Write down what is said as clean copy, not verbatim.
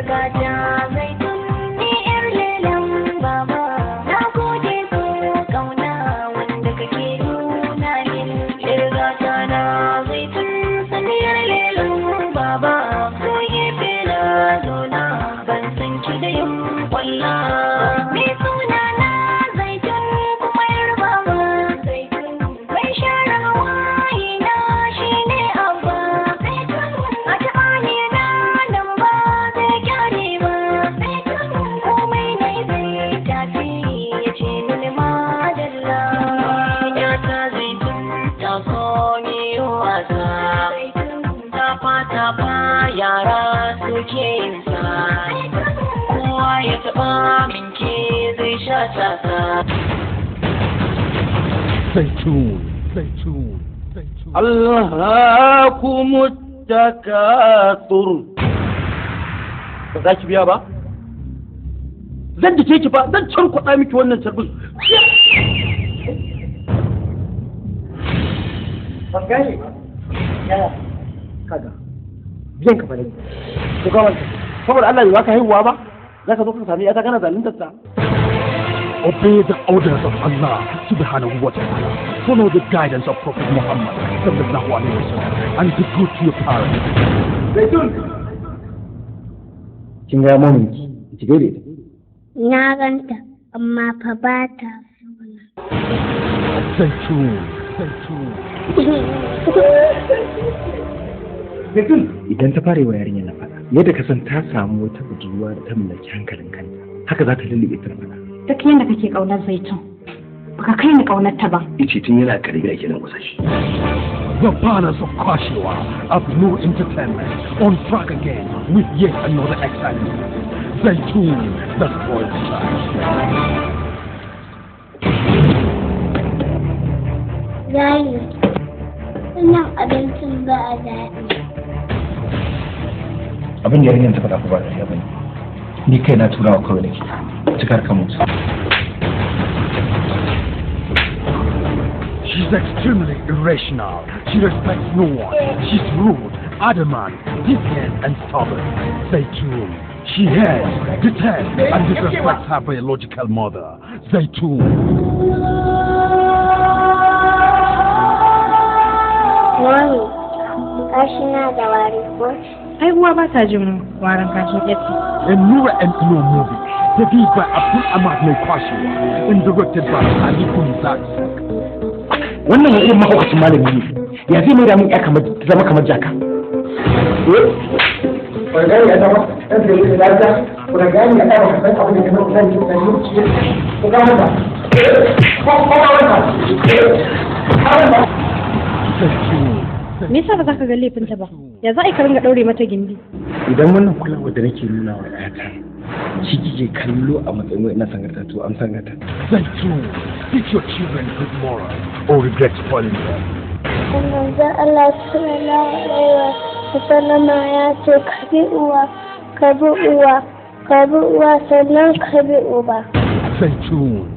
gata zaitun ni yar lelan baba na gode ko kauna wanda kake nuna min yar gata na zaitun sani yar lelan baba ko gefe na zauna ban san ki da yin kwalla me suna na zaitun kuma yar baba zaitun mai share hawaye na shine abba zaitun a taɓa ni na nan ba zai kyale ba zaitun komai na zai tafi ya ce mini madalla ya ta zaitun ta so ni wasa tafa yara suke yin sa kowa ya taɓa minke zai sha tasa zaitun Alhaakumut takathur ba za ki biya ba zan dake ki ba zan cankuɗa miki wannan tarbus ban gane yaya kaga biyan ka bane ko ga wannan saboda Allah bai baka haihuwa ba zaka zo ka sami ita kana zaluntar ta. Obey the orders of Allah subhanahu wa ta'ala. Follow the guidance of Prophet Muhammad sallallahu alaihi wasallam and be good to your parents. Zaitun kin ga mamin ki gaire ta na ganta amma fa ba ta Zaitun Zaitun idan ta fara wa yarinya na fada yadda ka san ta samu wata budurwa da ta mallaki hankalin kanta haka za ta lullube ta fada duk yadda kake kaunar Zaitun baka kai ni kaunar ta ba yace tun yana karbi ake nan kusa shi. The banners of Kashiwa of New Entertainment on track again with yet another excitement. Zaitun, the spoiled child. yayi wannan abincin ba a daɗi Abin da yarinyar ta faɗa ko ba da ya bane ni kai na turawa kawai nake cikar ka mutu. She's extremely irrational. She respects no one. She's rude, adamant, defiant, and stubborn. Zaitun. She hates, detests, and disrespects her biological mother. Zaitun. wani kashi na da wari ko ai uwa ba ta jin warin kashin yace A Nura and Ino movie, produced by Abdul Ahmad Mai Kwashiwa and directed by Ali Kunzak. Wannan wani mahaukacin malami ne ya zai mai da mun ya zama kamar jaka. Ba gani ya zama ɗan da yake lafiya ba gani ya ɗaya ba san abin da ke nan zan yi da yi ko ga mata ko wata me yasa ba za ka ga laifinta ba ya za a yi ka ringa daure mata gindi idan wannan kulawa da nake nuna wa ƴata shi kike kallo a matsayin ina sangarta to an sangarta. Zaitun, teach your children good morals or regret spoiling them. manzon Allah sallallahu alaihi wa sallam ya ce ka bi uwa ka bi uwa sannan ka bi uba Zaitun.